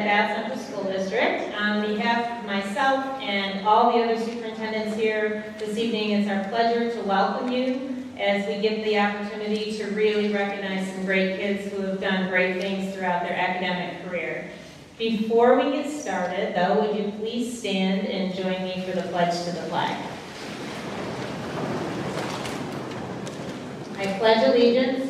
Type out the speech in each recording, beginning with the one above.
Bath Central School District. On behalf of myself and all the other superintendents here this evening, it's our pleasure to welcome you as we give the opportunity to really recognize some great kids who have done great things throughout their academic career. Before we get started, though, would you please stand and join me for the pledge to the flag? I pledge allegiance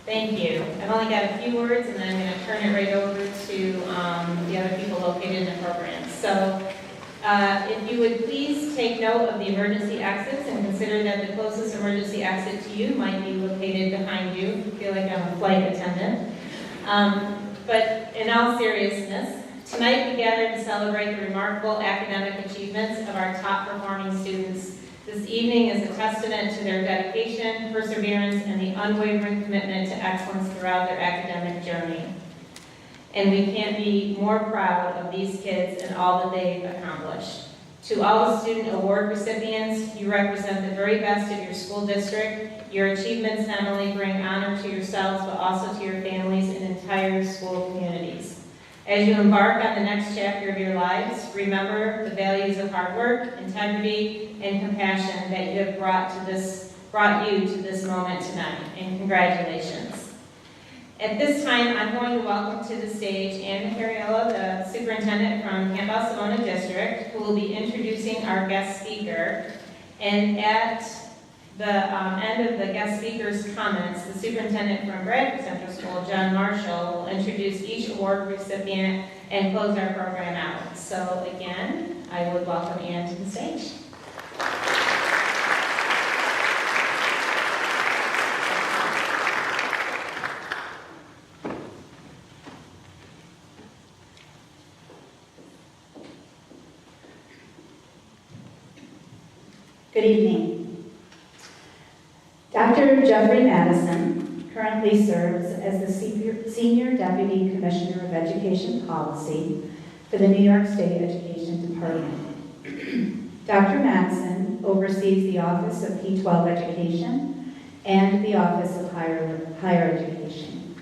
Thank you. I've only got a few words, and then I'm going to turn it right over to the other people located in the program. So if you would please take note of the emergency exits and consider that the closest emergency exit to you might be located behind you. I feel like I'm a flight attendant. But in all seriousness, tonight we gather to celebrate the remarkable academic achievements of our top performing students. This evening is a testament to their dedication, perseverance, and the unwavering commitment to excellence throughout their academic journey. And we can't be more proud of these kids and all that they've accomplished. To all the student award recipients, you represent the very best of your school district. Your achievements not only bring honor to yourselves, but also to your families and entire school communities. As you embark on the next chapter of your lives, remember the values of hard work, integrity, and compassion that you have brought you to this moment tonight. And congratulations. At this time, I'm going to welcome to the stage Ann Cariello, the superintendent from Campbell-Savona District, who will be introducing our guest speaker. And at the end of the guest speaker's comments, the superintendent from Bradford Central School, John Marshall, will introduce each award recipient and close our program out. So again, I would welcome Ann to the stage. Good evening. Dr. Jeffrey Madison currently serves as the Senior Deputy Commissioner of Education Policy for the New York State Education Department. Dr. Madison oversees the Office of K-12 Education and the Office of Higher Education.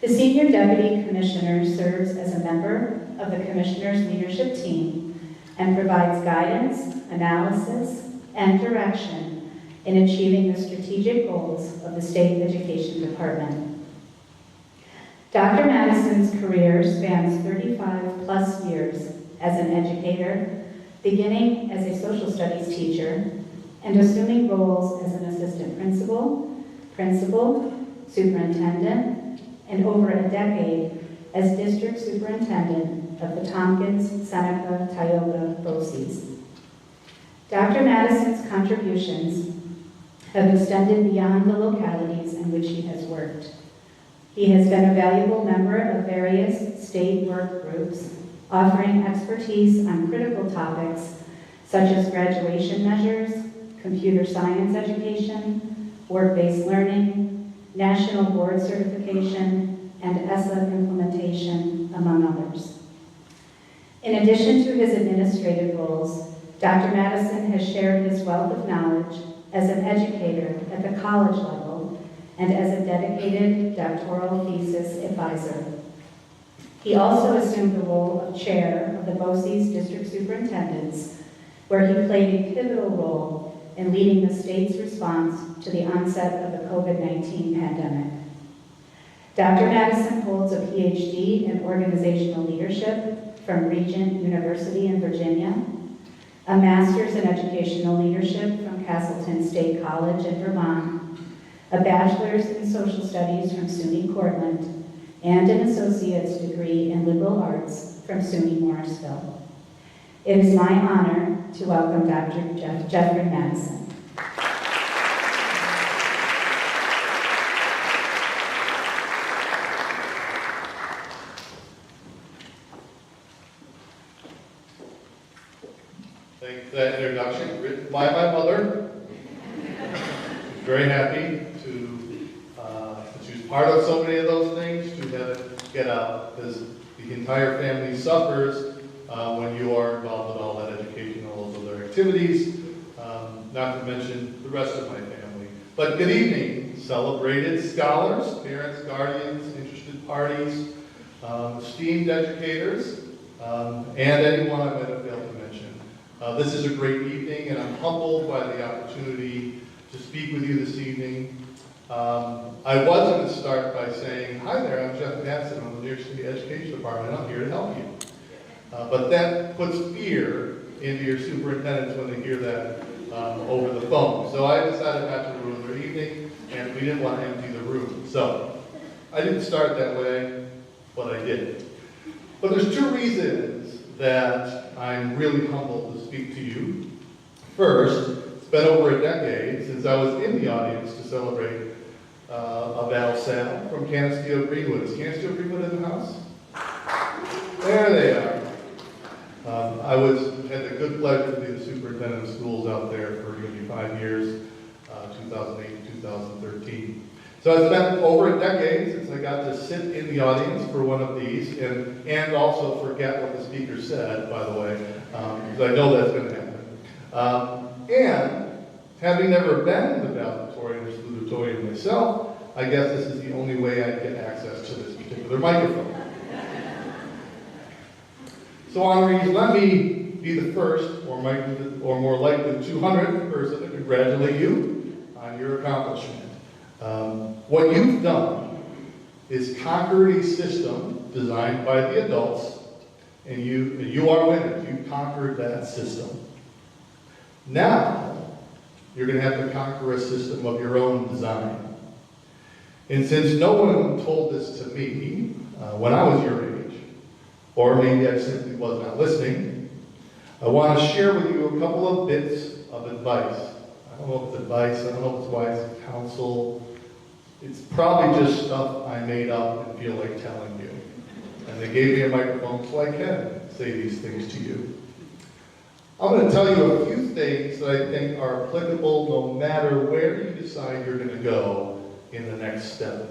The Senior Deputy Commissioner serves as a member of the Commissioner's leadership team and provides guidance, analysis, and direction in achieving the strategic goals of the State Education Department. Dr. Madison's career spans 35 plus years as an educator, beginning as a social studies teacher and assuming roles as an assistant principal, superintendent, and over a decade as district superintendent of the Tompkins, Seneca, Tioga BOCES. Dr. Madison's contributions have extended beyond the localities in which he has worked. He has been a valuable member of various state work groups, offering expertise on critical topics such as graduation measures, computer science education, work-based learning, national board certification, and ESSA implementation, among others. In addition to his administrative roles, Dr. Madison has shared his wealth of knowledge as an educator at the college level and as a dedicated doctoral thesis advisor. He also assumed the role of chair of the BOCES District Superintendents, where he played a pivotal role in leading the state's response to the onset of the COVID-19 pandemic. Dr. Madison holds a PhD in organizational leadership from Regent University in Virginia, a master's in educational leadership from Castleton State College in Vermont, a bachelor's in social studies from SUNY Cortland, and an associate's degree in liberal arts from SUNY Morrisville. It is my honor to welcome Dr. Jeffrey Madison. Thank you for that introduction, written by my mother. Very happy to choose part of so many of those things, to have it get out, because the entire family suffers when you are involved in all that education, all those other activities, not to mention the rest of my family. But good evening, celebrated scholars, parents, guardians, interested parties, esteemed educators, and anyone I might have failed to mention. This is a great evening, and I'm humbled by the opportunity to speak with you this evening. I was going to start by saying, hi there, I'm Jeff Matson, I'm the New York City Education Department, I'm here to help you. But that puts fear into your superintendents when they hear that over the phone. So I decided not to ruin their evening, and we didn't want to empty the room. So I didn't start that way, but I did. But there's two reasons that I'm really humbled to speak to you. First, it's been over a decade since I was in the audience to celebrate a Val Sal from Canisteo Greenwood. Is Canisteo Greenwood in the house? There they are. I had the good pleasure to be the superintendent of schools out there for nearly 5 years, 2008 to 2013. So it's been over a decade since I got to sit in the audience for one of these and also forget what the speaker said, by the way, because I know that's going to happen. And having never been the Valedictorian or Salutatorian myself, I guess this is the only way I get access to this particular microphone. So Honorees, let me be the first, or more likely the 200th person to congratulate you on your accomplishment. What you've done is conquered a system designed by the adults, and you are winners. You conquered that system. Now, you're going to have to conquer a system of your own design. And since no one told this to me when I was your age, or maybe I simply was not listening, I want to share with you a couple of bits of advice. I don't know if it's advice, I don't know if it's wise counsel. It's probably just stuff I made up and feel like telling you. And they gave me a microphone so I can say these things to you. I'm going to tell you a few things that I think are applicable no matter where you decide you're going to go in the next step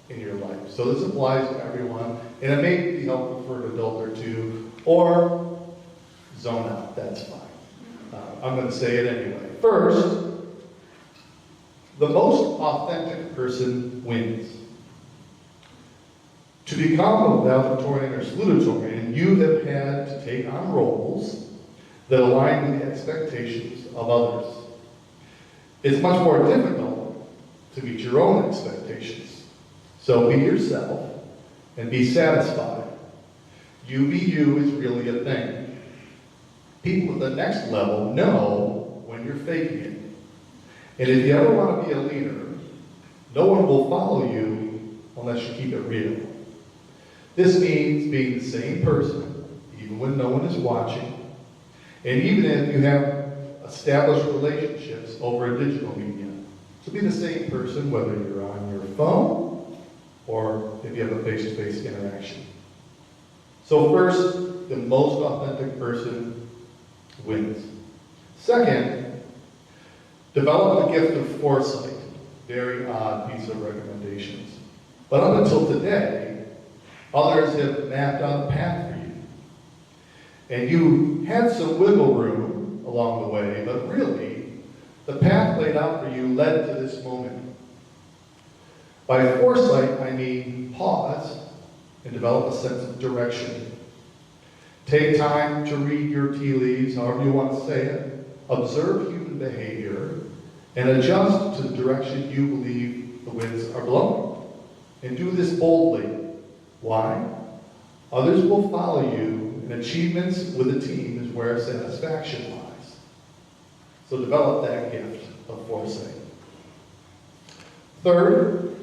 in your life. So this applies to everyone, and it may be helpful for an adult or two, or zone out, that's fine. I'm going to say it anyway. First, the most authentic person wins. To become a valedictorian or salutatorian, you have had to take on roles that align with the expectations of others. It's much more difficult to meet your own expectations. So be yourself and be satisfied. You be you is really a thing. People at the next level know when you're faking it. And if you ever want to be a leader, no one will follow you unless you keep it real. This means being the same person, even when no one is watching, and even if you have established relationships over a digital medium. So be the same person whether you're on your phone or if you have a face-to-face interaction. So first, the most authentic person wins. Second, develop the gift of foresight. Very odd piece of recommendations. But up until today, others have mapped out a path for you. And you had some wiggle room along the way, but really, the path laid out for you led to this moment. By foresight, I mean pause and develop a sense of direction. Take time to read your tea leaves, however you want to say it, observe human behavior, and adjust to the direction you believe the winds are blowing. And do this boldly. Why? Others will follow you, and achievements with a team is where satisfaction lies. So develop that gift of foresight. Third,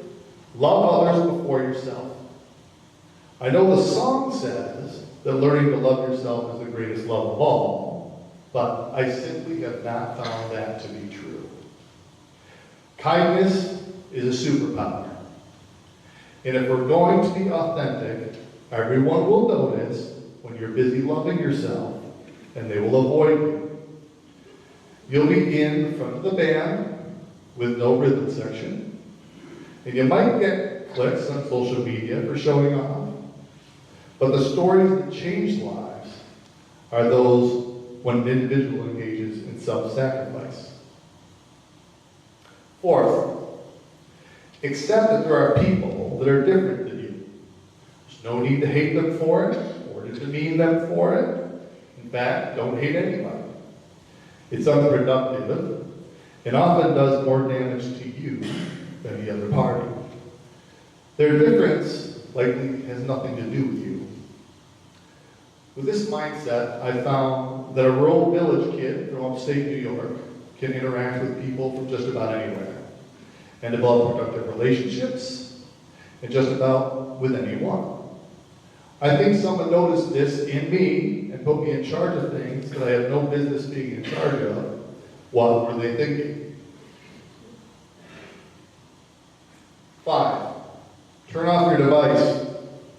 love others before yourself. I know the song says that learning to love yourself is the greatest love of all, but I simply have not found that to be true. Kindness is a superpower. And if we're going to be authentic, everyone will notice when you're busy loving yourself, and they will avoid you. You'll be in front of the band with no rhythm section, and you might get clicks on social media for showing off. But the stories that change lives are those when an individual engages in self-sacrifice. Fourth, accept that there are people that are different than you. There's no need to hate them for it or to demean them for it. In fact, don't hate anybody. It's unproductive and often does more damage to you than the other party. Their difference likely has nothing to do with you. With this mindset, I found that a rural village kid from upstate New York can interact with people from just about anywhere and develop productive relationships and just about with anyone. I think someone noticed this in me and put me in charge of things that I have no business being in charge of. What were they thinking? 5, turn off your device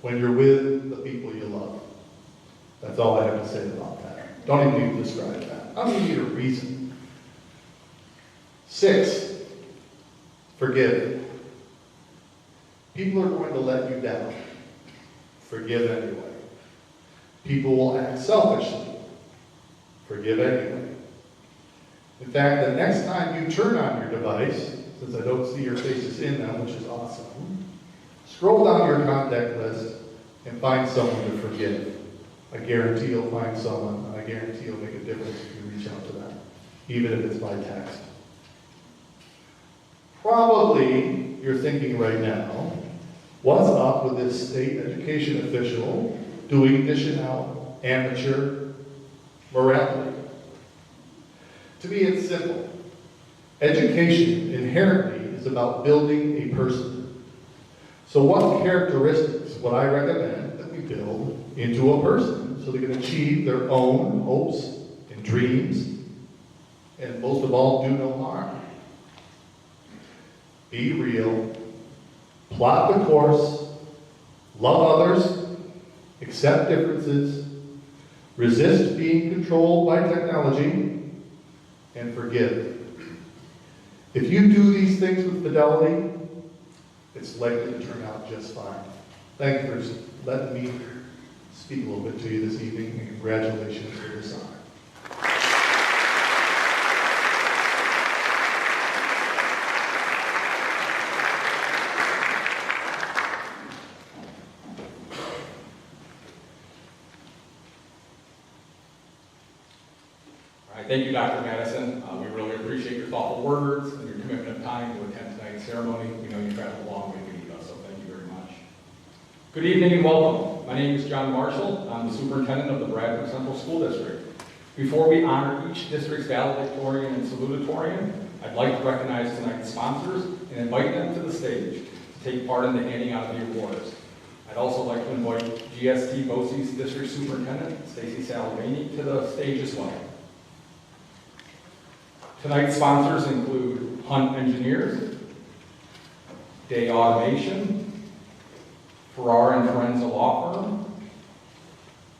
when you're with the people you love. That's all I have to say about that. Don't even need to describe that. I don't need a reason. 6, forgive. People are going to let you down. Forgive anyway. People will act selfishly. Forgive anyway. In fact, the next time you turn on your device, since I don't see your faces in them, which is awesome, scroll down your contact list and find someone to forgive. I guarantee you'll find someone, and I guarantee you'll make a difference if you reach out to them, even if it's by text. Probably you're thinking right now, what's up with this state education official dishing out amateur morality? To me, it's simple. Education inherently is about building a person. So what characteristics would I recommend that we build into a person so they can achieve their own hopes and dreams, and most of all, do no harm? Be real, plot the course, love others, accept differences, resist being controlled by technology, and forgive. If you do these things with fidelity, it's likely to turn out just fine. Thank you for letting me speak a little bit to you this evening, and congratulations for this honor. Thank you, Dr. Madison. We really appreciate your thoughtful words and your commitment of time to attend tonight's ceremony. We know you traveled a long way to meet us, so thank you very much. Good evening and welcome. My name is John Marshall. I'm the superintendent of the Bradford Central School District. Before we honor each district's valedictorian and salutatorian, I'd like to recognize tonight's sponsors and invite them to the stage to take part in the handing out of the awards. I'd also like to invite GST BOCES District Superintendent Stacy Salavini to the stage as well. Tonight's sponsors include Hunt Engineers, Day Automation, Farrar and Forenza Law Firm,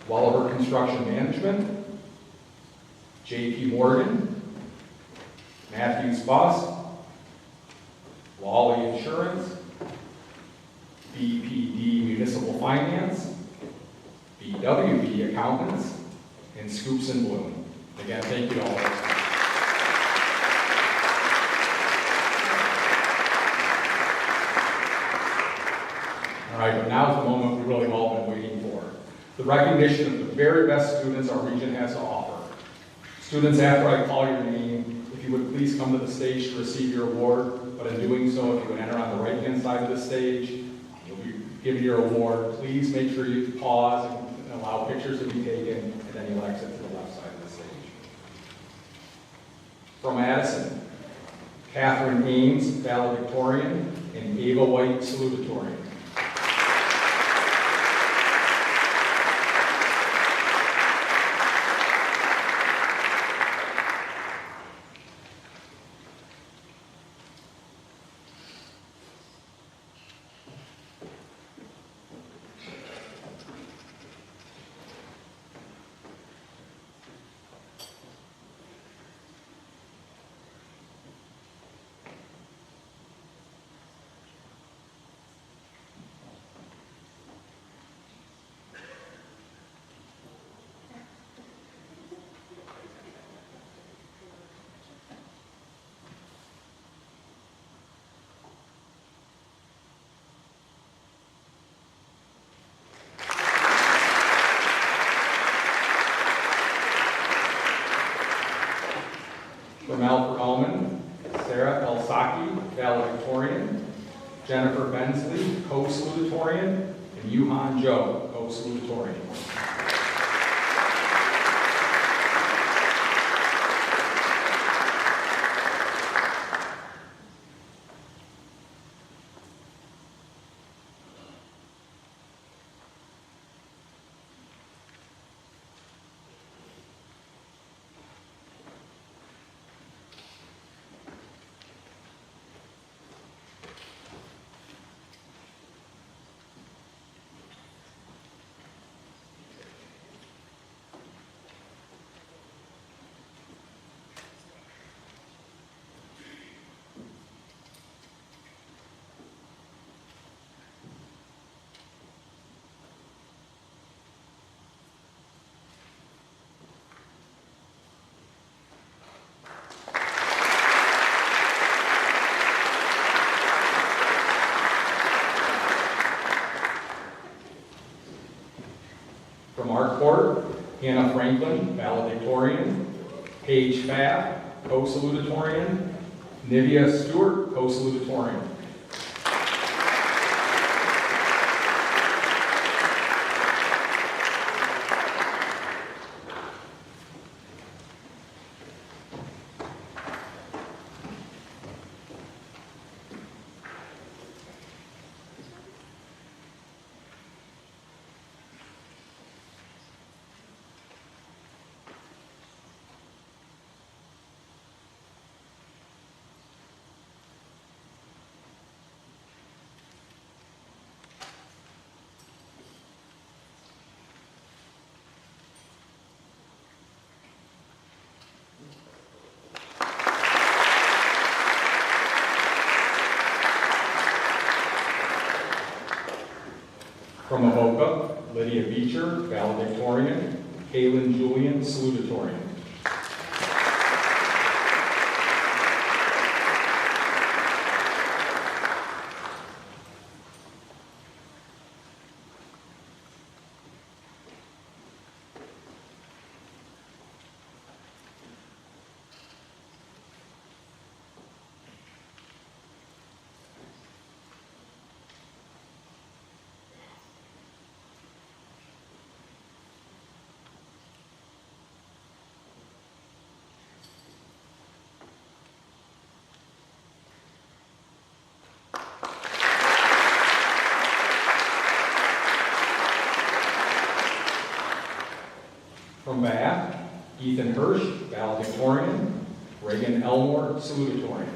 Welliver Construction Management, J.P. Morgan, Matthews Bus, Lawley Insurance, BPD Municipal Finance, BWB Accountants, and Scoops and Bloom. Again, thank you all. All right, but now is the moment we've really all been waiting for. The recognition of the very best students our region has to offer. Students, after I call your name, if you would please come to the stage to receive your award, but in doing so, if you would enter on the right-hand side of the stage, you'll be given your award. Please make sure you pause and allow pictures to be taken, and then you'll exit to the left side of the stage. From Addison, Catherine Ames, valedictorian, and Ava White, salutatorian. From Alfred Allman, Sarah Elsaki, valedictorian, Jennifer Bensley, co-salutatorian, and Yuhan Joe, co-salutatorian. From our court, Hannah Franklin, valedictorian, Paige Pfaff, co-salutatorian, Nivea Stewart, co-salutatorian. From Avoca, Lydia Beecher, valedictorian, Kaylin Julian, salutatorian. From Bath, Ethan Hirsch, valedictorian, Reagan Elmore, salutatorian.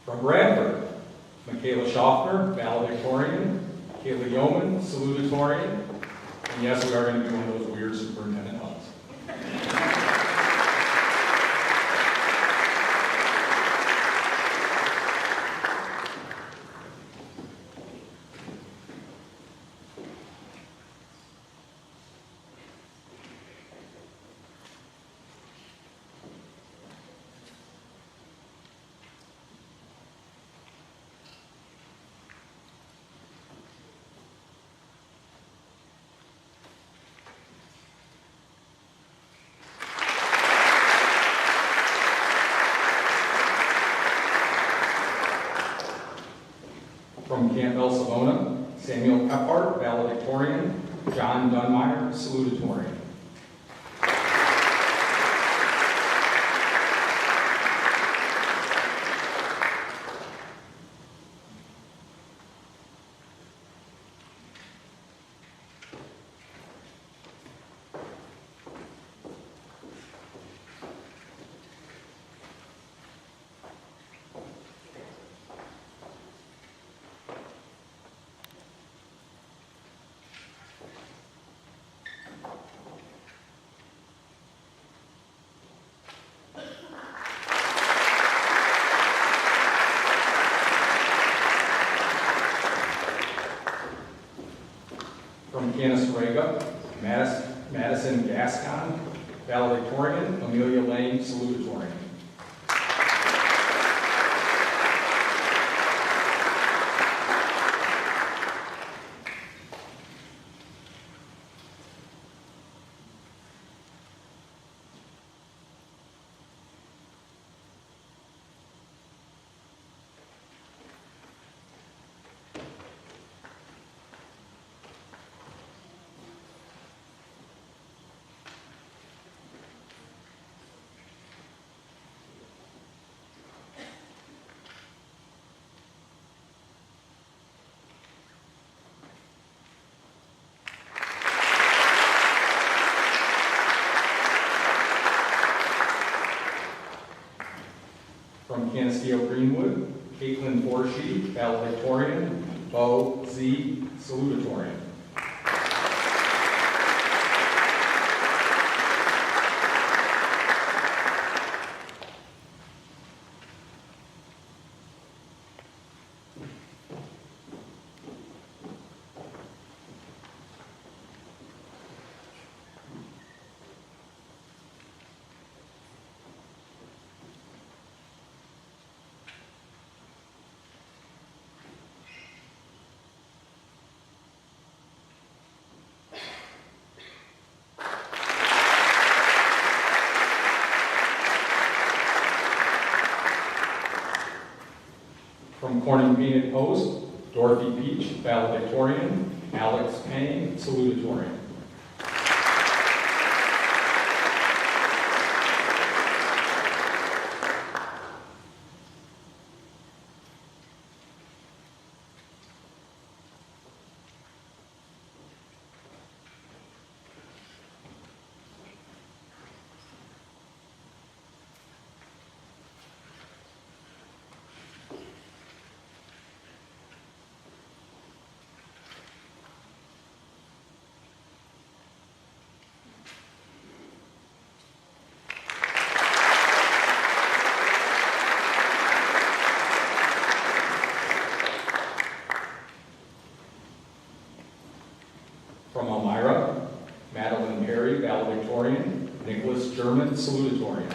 From Bradford, Michaela Schaffner, valedictorian, Kayla Yeoman, salutatorian, and yes, we are going to be one of those weird superintendent hugs. From Campbell Savona, Samuel Kephart, valedictorian, John Dunmeyer, salutatorian. Canasarega, Madison Gascon, Valedictorian, Amelia Lane, Salutatorian. From Canisteo Greenwood, Caitlin Forshy, Valedictorian, Bo Z, Salutatorian. From Corning Painted Post, Dorothy Peach, Valedictorian, Alex Payne, Salutatorian. From Elmira, Madeline Perry, Valedictorian, Nicholas German, Salutatorian.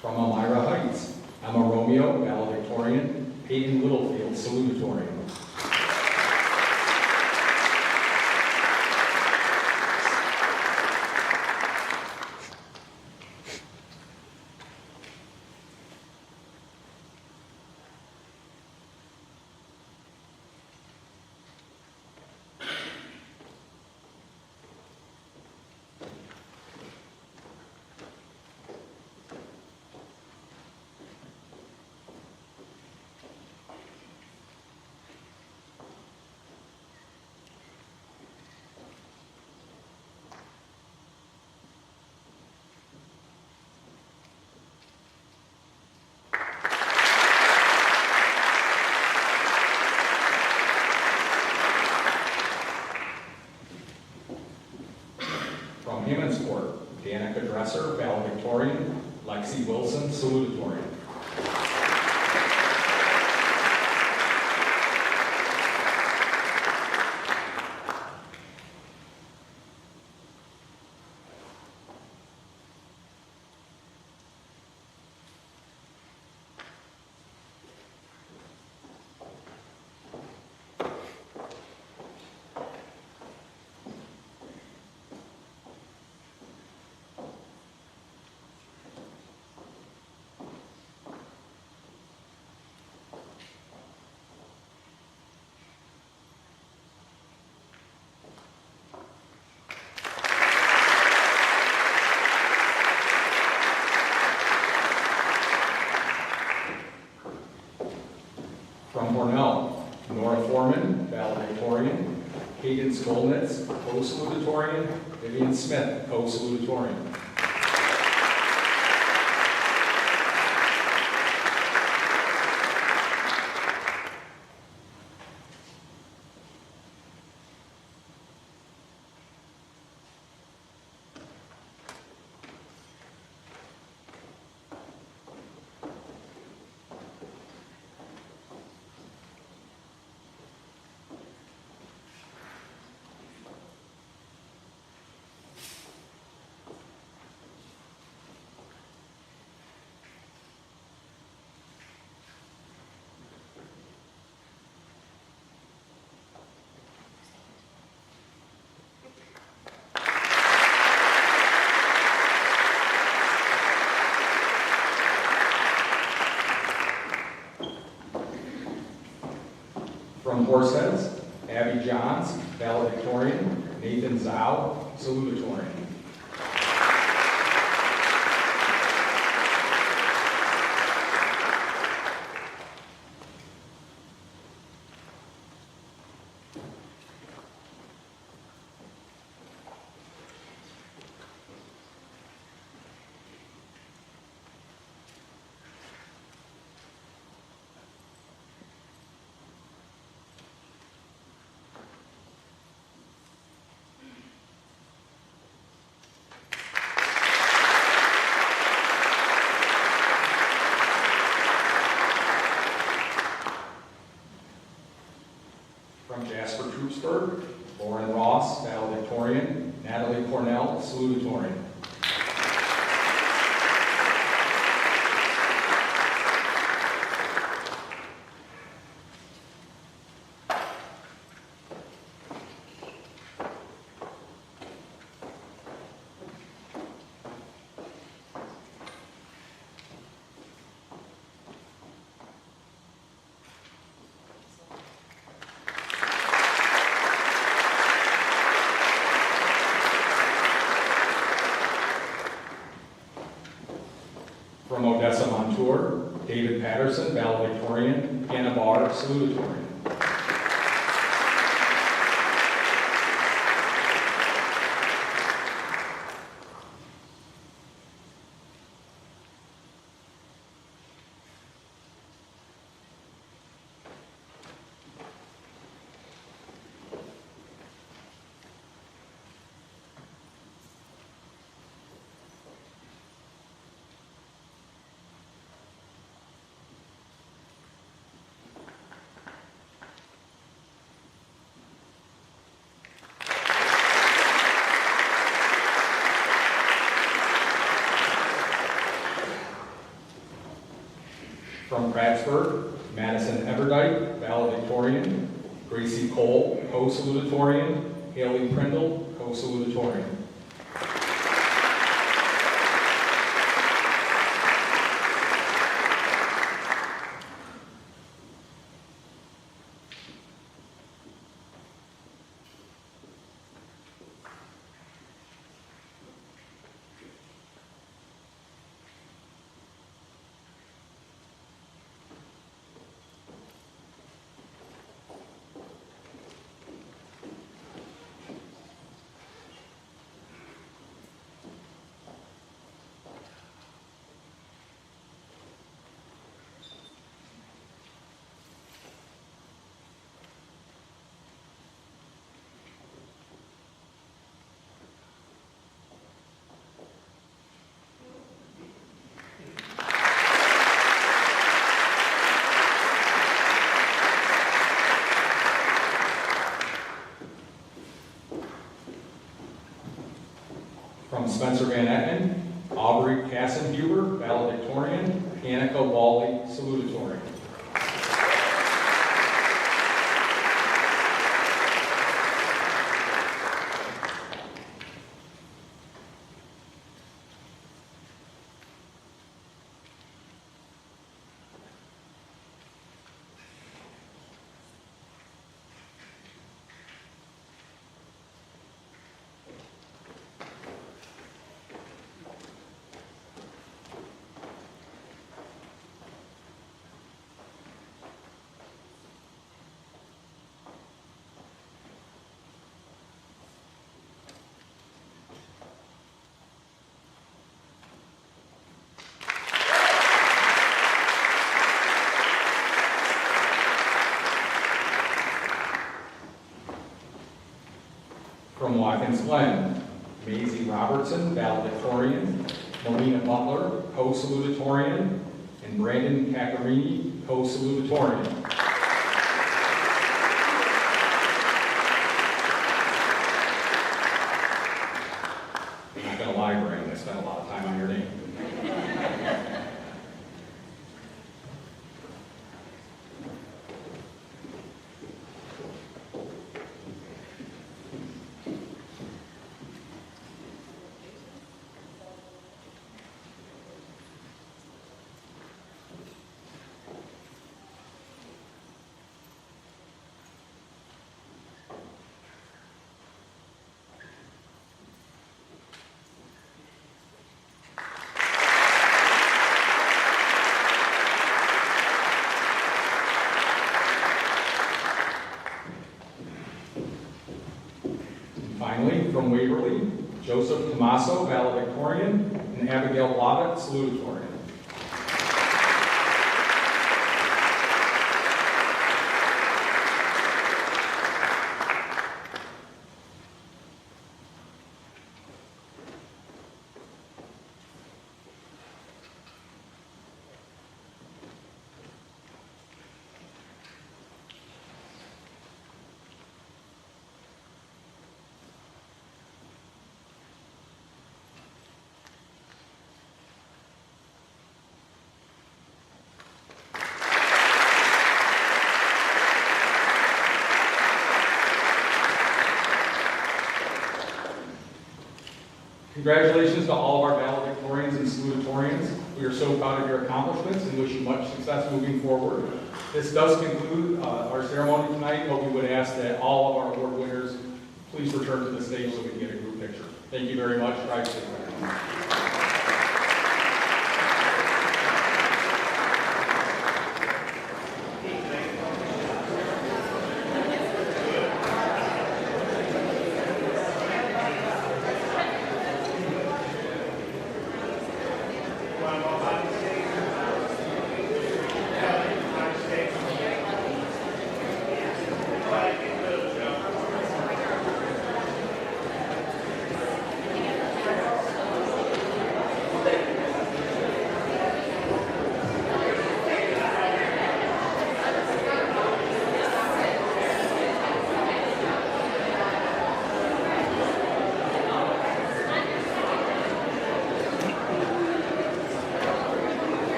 From Elmira Heights, Emma Romeo, Valedictorian, Peyton Littlefield, Salutatorian. From Himmonsport, Danica Dresser, Valedictorian, Lexi Wilson, Salutatorian. Stolnitz, co-salutatorian. Vivian Smith, co-salutatorian. From Horseheads, Abby Johns, valedictorian. Nathan Zhao, salutatorian. From Jasper Troopsburg, Lauren Ross, valedictorian. Natalie Cornell, salutatorian. From Odessa Montour, David Patterson, valedictorian. Hannah Barr, salutatorian. From Prattsburg, Madison Everdyke, valedictorian. Gracie Cole, co-salutatorian. Haley Prindle, co-salutatorian. From Spencer Van Etnen, Aubrey Kassenhuber, valedictorian. Annika Wally, salutatorian. From Watkins Glen, Maisie Robertson, valedictorian, Melina Butler, co-salutatorian, and Brandon Cacarini, co-salutatorian. I'm not gonna lie, Brandon, I spent a lot of time on your name. Finally, from Waverly, Joseph Tomaso, valedictorian, and Abigail Blavitt, salutatorian. Congratulations to all of our valedictorians and salutatorians. We are so proud of your accomplishments and wish you much success moving forward. This does conclude our ceremony tonight, but we would ask that all of our award winners please return to the stage so we can get a group picture. Thank you very much. Drive safe.